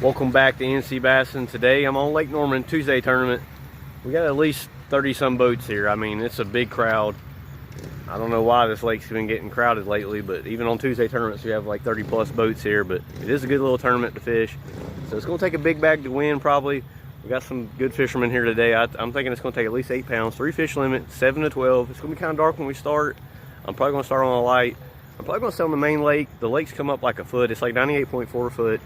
Welcome back to NC Bassing. Today I'm on Lake Norman Tuesday tournament. We got at least 30 some boats here. I mean, it's a big crowd. I don't know why this lake's been getting crowded lately, but even on Tuesday tournaments we have like 30 plus boats here. But it is a good little tournament to fish, so it's going to take a big bag to win probably. We got some good fishermen here today. I'm thinking it's going to take at least 8 pounds, 3 fish limit, 7 to 12. It's going to be kind of dark when we start. I'm probably going to start on a light. I'm probably going to stay on the main lake. The lake's come up like a foot. It's like 98.4 foot.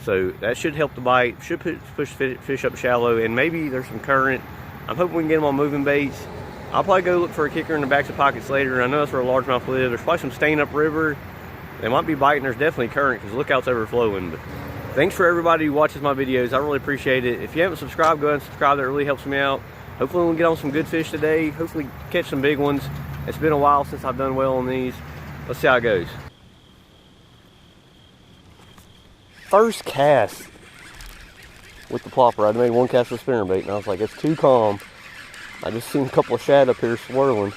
So that should help the bite, should push fish up shallow, and maybe there's some current. I'm hoping we can get them on moving baits. I'll probably go look for a kicker in the backs of pockets later. I know that's where a largemouth live. There's probably some staying up river. They might be biting. There's definitely current because the lookout's overflowing. But thanks for everybody who watches my videos. I really appreciate it. If you haven't subscribed, go ahead and subscribe. That really helps me out. Hopefully we'll get on some good fish today. Hopefully catch some big ones. It's been a while since I've done well on these. Let's see how it goes. First cast with the plopper. I made one cast with spinnerbait and I was like, it's too calm. I just seen a couple of shad up here swirling.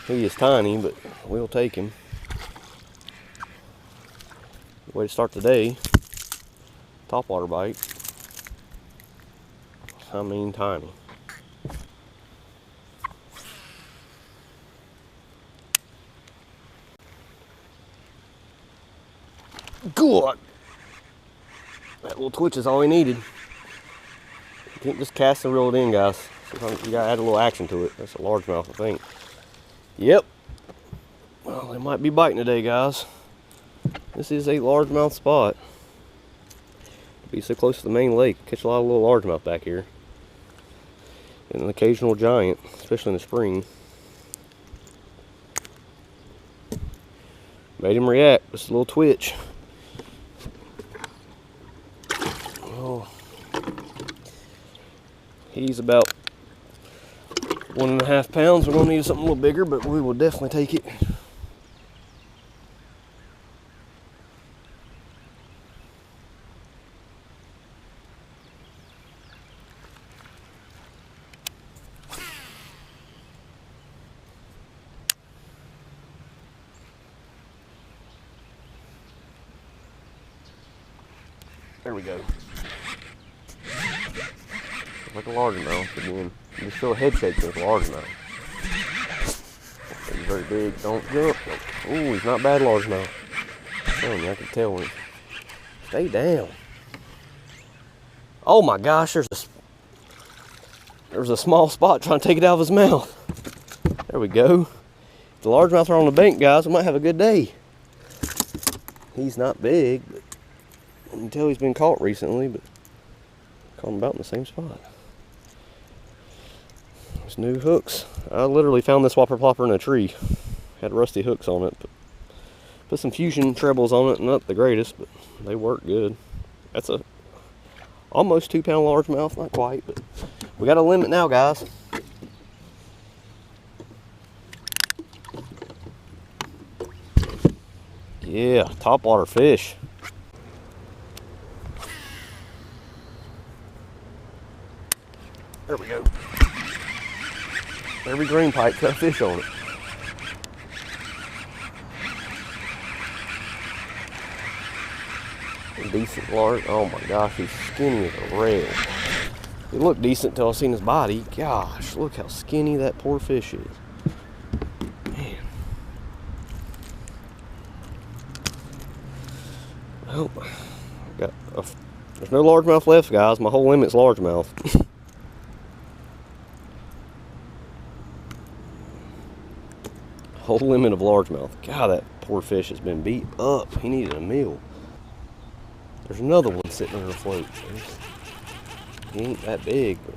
He is tiny, but we'll take him. Way to start the day. Topwater bite. I mean tiny. Good. That little twitch is all we needed. You can't just cast and reel it in, guys. Sometimes you gotta add a little action to it. That's a largemouth, I think. Yep. Well, they might be biting today, guys. This is a largemouth spot. Be so close to the main lake. Catch a lot of little largemouth back here. And an occasional giant, especially in the spring. Made him react. Just a little twitch. Oh, he's about 1.5 pounds. We're gonna need something a little bigger, but we will definitely take it. There we go. Like a largemouth again. You just feel a head shake with a largemouth. He's very big. Don't jump. Ooh, he's not bad largemouth. I can tell him. Stay down. Oh my gosh, there's a small spot trying to take it out of his mouth. There we go. If the largemouth are on the bank, guys, we might have a good day. He's not big, but you can tell he's been caught recently, but caught him about in the same spot. There's new hooks. I literally found this whopper plopper in a tree. Had rusty hooks on it, but put some fusion trebles on it. Not the greatest, but they work good. That's a almost 2 pound largemouth, not quite, but we got a limit now, guys. Yeah, topwater fish. There we go. Every green pipe got a fish on it. A decent large. Oh my gosh, he's skinny as a rail. He looked decent until I seen his body. Gosh, look how skinny that poor fish is. Man. Oh, there's no largemouth left, guys. My whole limit's largemouth. Whole limit of largemouth. God, that poor fish has been beat up. He needed a meal. There's another one sitting on the float. He ain't that big, but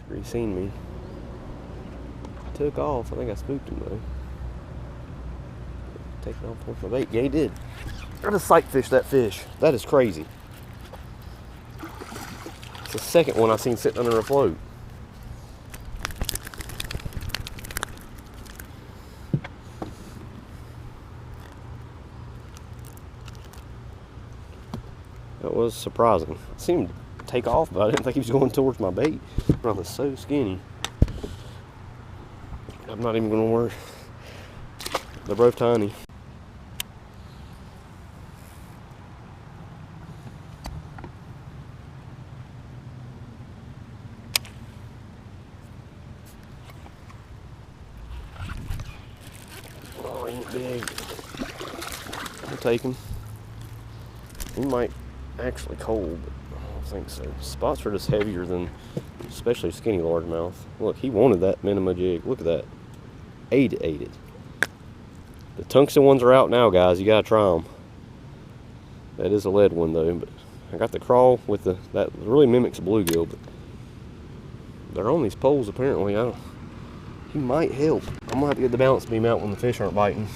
sure he seen me. Took off. I think I spooked him though. Taking off with my bait. Yeah, he did. I just sight fished that fish. That is crazy. It's the second one I've seen sitting under a float. That was surprising. It seemed to take off, but I didn't think he was going towards my bait. I was so skinny. I'm not even going to worry. They're both tiny. take him. He might actually cold, but I don't think so. Spots are just heavier than, especially skinny largemouth. Look, he wanted that minima jig. Look at that. Ate it. The tungsten ones are out now, guys. You gotta try them. That is a lead one though, but I got the crawl with that really mimics a bluegill, but they're on these poles apparently. He might help. I'm gonna have to get the balance beam out when the fish aren't biting.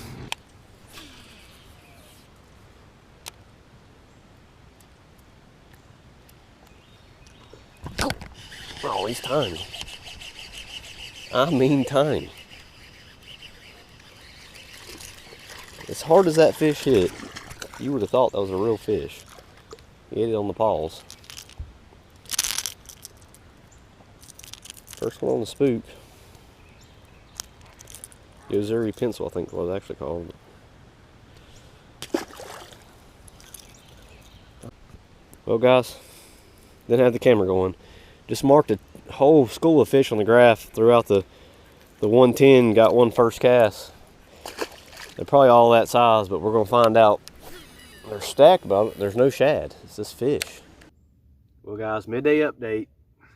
Oh, he's tiny. I mean tiny. As hard as that fish hit, you would have thought that was a real fish. He hit it on the paws. First one on the spook. Yozuri pencil, I think was actually called. Well guys, didn't have the camera going. Just marked a whole school of fish on the graph throughout the 110, got one first cast. They're probably all that size, but we're gonna find out. They're stacked, but there's no shad. It's just fish. Well guys, midday update.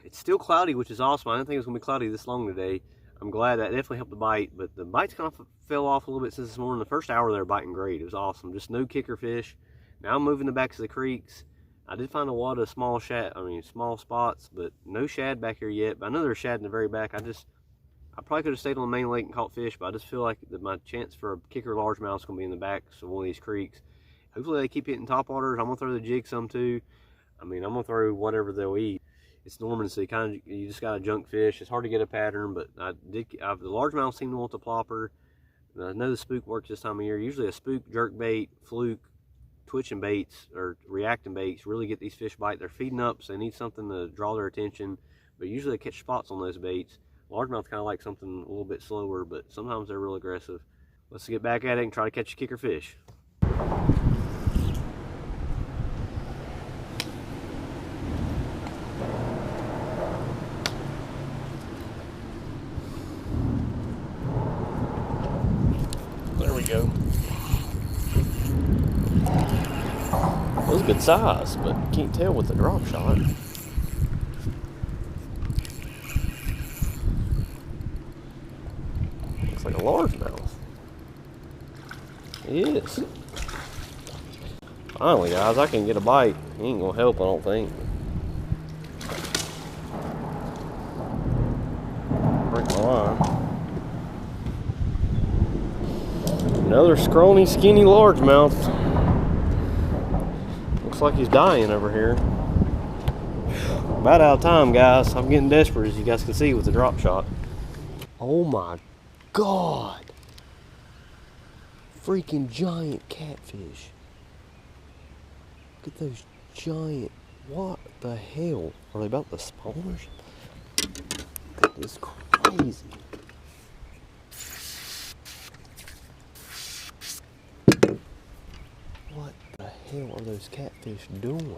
It's still cloudy, which is awesome. I didn't think it was gonna be cloudy this long today. I'm glad that definitely helped the bite, but the bites kind of fell off a little bit since this morning. The first hour they were biting great. It was awesome. Just no kicker fish. Now I'm moving the backs of the creeks. I did find a lot of small shad, small spots, but no shad back here yet. But I know there's shad in the very back. I probably could have stayed on the main lake and caught fish, but I just feel like that my chance for a kicker largemouth is going to be in the backs of one of these creeks. Hopefully they keep hitting top waters. I'm going to throw the jig some too. I'm going to throw whatever they'll eat. It's Norman, so you just got a junk fish. It's hard to get a pattern, but the largemouth seem to want the plopper. And I know the spook works this time of year. Usually a spook, jerk bait, fluke, twitching baits, or reacting baits really get these fish bite. They're feeding up, so they need something to draw their attention, but usually they catch spots on those baits. Largemouth kind of like something a little bit slower, but sometimes they're real aggressive. Let's get back at it and try to catch a kicker fish. There we go. It was a good size, but can't tell with the drop shot. Looks like a largemouth. It is. Finally, guys, I can get a bite. He ain't gonna help, I don't think. Break my line. Another scrawny, skinny largemouth. Looks like he's dying over here. About out of time, guys. I'm getting desperate, as you guys can see with the drop shot. Oh my God. Freaking giant catfish. Look at those giant, what the hell? Are they about to spawn or something? That is crazy. What the hell are those catfish doing?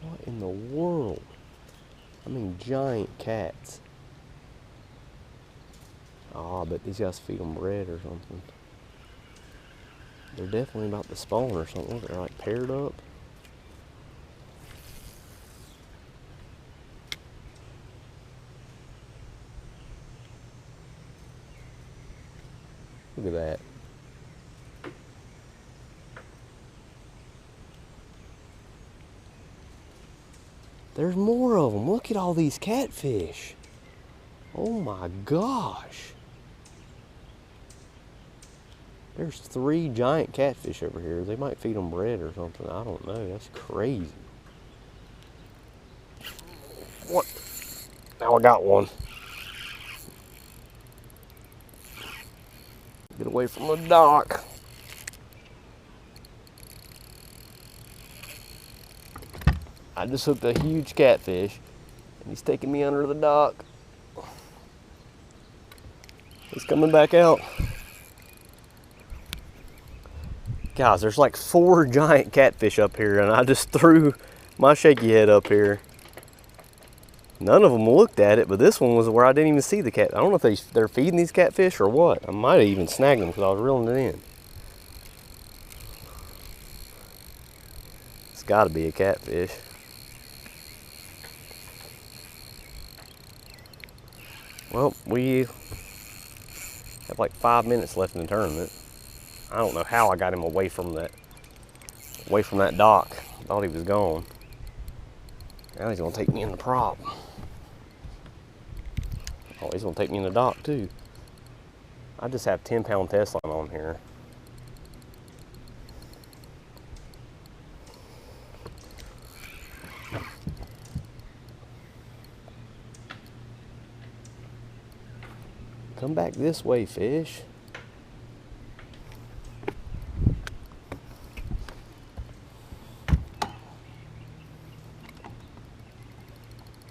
What in the world? I mean, giant cats. Oh, I bet these guys feed them bread or something. They're definitely about to spawn or something. They're like paired up. Look at that. There's more of them. Look at all these catfish. Oh my gosh. There's 3 giant catfish over here. They might feed them bread or something. I don't know. That's crazy. What? Now I got one. Get away from the dock. I just hooked a huge catfish and he's taking me under the dock. He's coming back out. Guys, there's like 4 giant catfish up here and I just threw my shaky head up here. None of them looked at it, but this one was where I didn't even see the cat. I don't know if they're feeding these catfish or what. I might have even snagged them because I was reeling it in. It's got to be a catfish. Well, we have like 5 minutes left in the tournament. I don't know how I got him away from that dock. I thought he was gone. Now he's gonna take me in the prop. Oh, he's gonna take me in the dock too. I just have 10-pound test line on here. Come back this way, fish.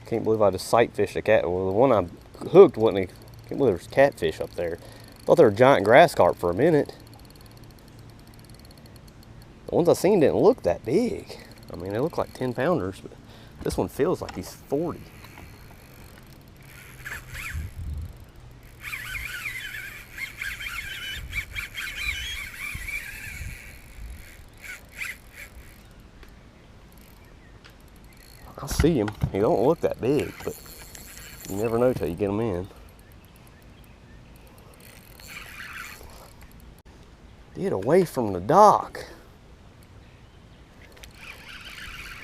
Can't believe I just sight fished a cat. Well, the one I hooked wasn't. Can't believe there's catfish up there. Thought they were giant grass carp for a minute. The ones I seen didn't look that big. I mean, they look like 10-pounders, but this one feels like he's 40. I see him. He don't look that big, but you never know till you get him in. Get away from the dock.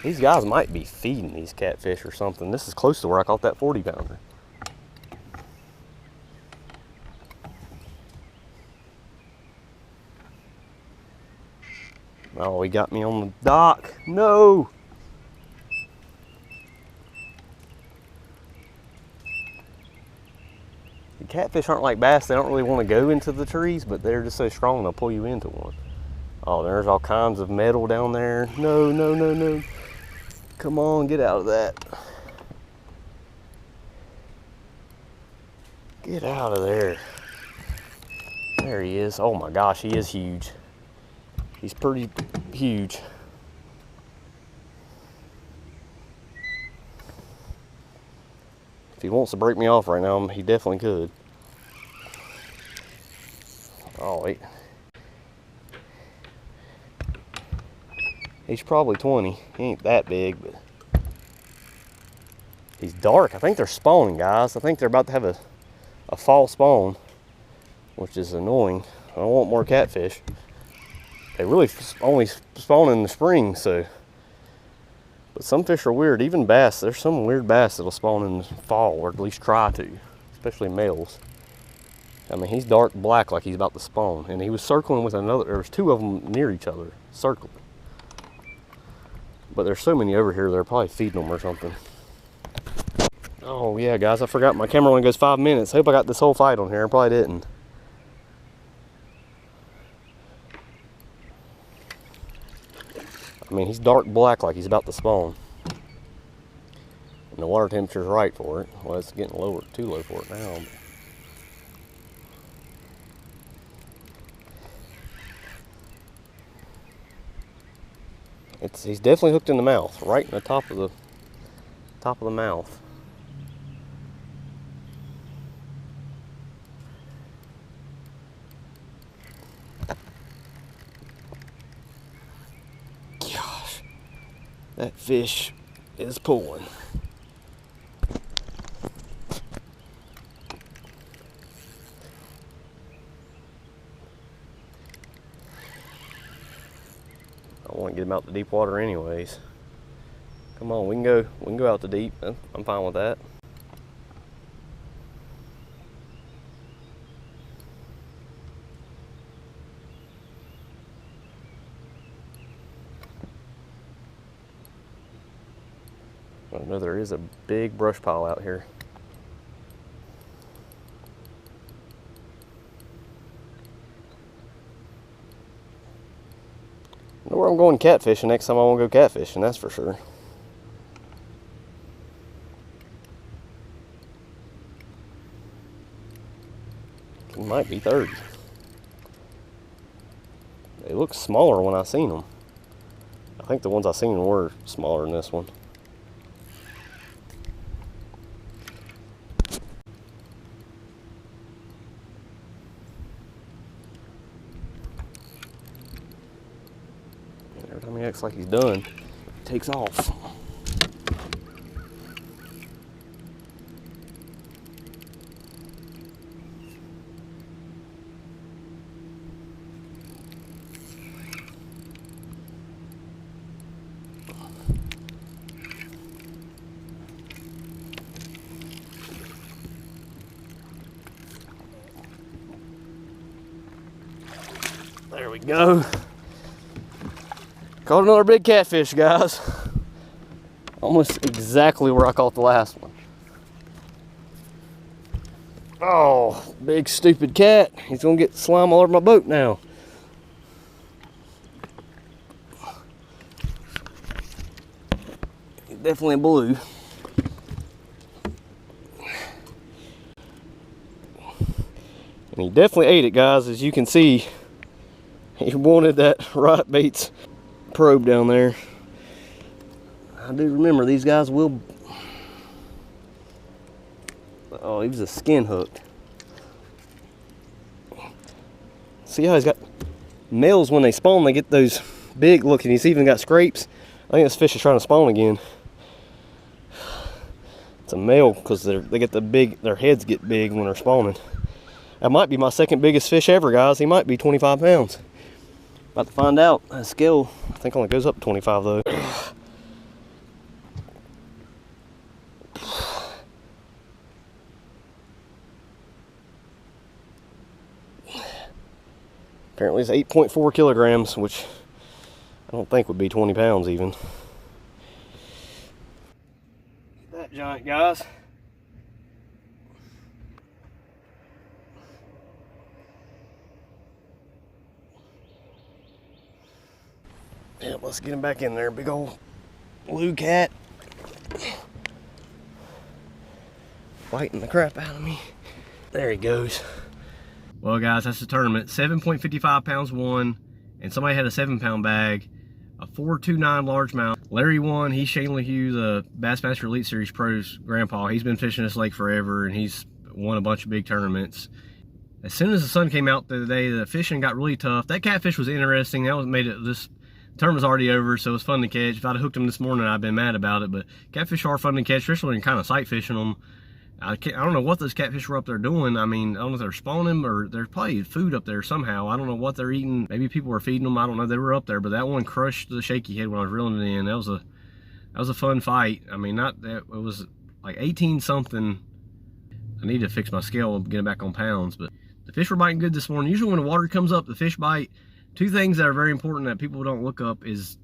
These guys might be feeding these catfish or something. This is close to where I caught that 40-pounder. Oh, he got me on the dock. No! Catfish aren't like bass. They don't really want to go into the trees, but they're just so strong they'll pull you into one. Oh, there's all kinds of metal down there. No, no, no, no. Come on, get out of that. Get out of there. There he is. Oh my gosh, he is huge. He's pretty huge. If he wants to break me off right now, he definitely could. Oh, wait. He's probably 20. He ain't that big, but he's dark. I think they're spawning, guys. I think they're about to have a fall spawn, which is annoying. I don't want more catfish. They really only spawn in the spring, so. But some fish are weird, even bass. There's some weird bass that'll spawn in the fall, or at least try to, especially males. I mean, he's dark black like he's about to spawn, and he was circling with another. There was two of them near each other, circling. But there's so many over here, they're probably feeding them or something. Oh yeah, guys, I forgot my camera only goes 5 minutes. Hope I got this whole fight on here. I probably didn't. I mean, he's dark black like he's about to spawn. And the water temperature's right for it. Well, it's getting lower, too low for it now. He's definitely hooked in the mouth, right in the top of the mouth. Gosh, that fish is pulling. I want to get him out to deep water anyways. Come on, we can go out to deep. I'm fine with that. I know there is a big brush pile out here. I know where I'm going catfishing next time I want to go catfishing, that's for sure. He might be 30. They look smaller when I seen them. I think the ones I seen were smaller than this one. acts like he's done. Takes off. There we go. Caught another big catfish, guys. Almost exactly where I caught the last one. Oh, big stupid cat. He's gonna get slime all over my boat now. He's definitely a blue. And he definitely ate it, guys. As you can see, he wanted that rot baits probe down there. I do remember these guys will. Oh, he was a skin hooked. See how he's got males when they spawn, they get those big looking. He's even got scrapes. I think this fish is trying to spawn again. It's a male because they get the big, their heads get big when they're spawning. That might be my second biggest fish ever, guys. He might be 25 pounds. About to find out. That scale, I think, only goes up to 25 though. Apparently it's 8.4 kilograms, which I don't think would be 20 pounds even. That giant, guys. Yeah, let's get him back in there. Big old blue cat. Biting the crap out of me. There he goes. Well, guys, that's the tournament. 7.55 pounds won, and somebody had a 7-pound bag. A 429 largemouth. Larry won. He's Shane Hughes, the Bassmaster Elite Series Pro's grandpa. He's been fishing this lake forever, and he's won a bunch of big tournaments. As soon as the sun came out the other day, the fishing got really tough. That catfish was interesting. That was made it this. The tournament's already over, so it was fun to catch. If I'd have hooked them this morning, I'd been mad about it. But catfish are fun to catch, especially when you're kind of sight fishing them. I don't know what those catfish were up there doing. I mean, I don't know if they're spawning or there's probably food up there somehow. I don't know what they're eating. Maybe people were feeding them. I don't know. They were up there, but that one crushed the shaky head when I was reeling it in. That was a fun fight. I mean, it was like 18 something. I need to fix my scale and get it back on pounds, but the fish were biting good this morning. Usually when the water comes up, the fish bite. Two things that are very important that people don't look up is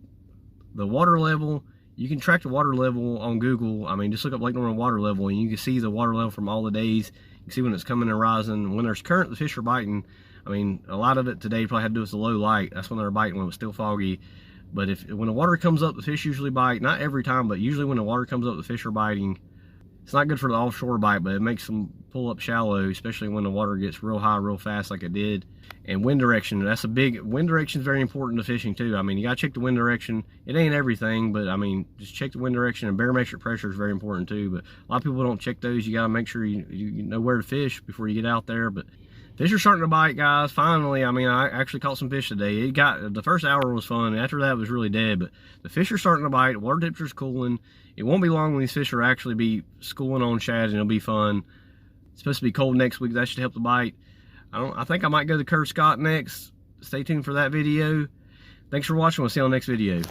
the water level. You can track the water level on Google. I mean, just look up Lake Norman water level and you can see the water level from all the days. You can see when it's coming and rising. When there's current, the fish are biting. I mean, a lot of it today probably had to do with the low light. That's when they're biting, when it was still foggy. But when the water comes up, the fish usually bite. Not every time, but usually when the water comes up, the fish are biting. It's not good for the offshore bite, but it makes them pull up shallow, especially when the water gets real high real fast like it did. And wind direction, wind direction is very important to fishing too. I mean, you gotta check the wind direction. It ain't everything, but I mean, just check the wind direction, and barometric pressure is very important too. But a lot of people don't check those. You gotta make sure you know where to fish before you get out there. But fish are starting to bite, guys. Finally, I mean, I actually caught some fish today. The first hour was fun. After that, it was really dead. But the fish are starting to bite. Water temperature's cooling. It won't be long when these fish will actually be schooling on shad, and it'll be fun. It's supposed to be cold next week. That should help the bite. I think I might go to Curve Scott next. Stay tuned for that video. Thanks for watching. We'll see you on the next video.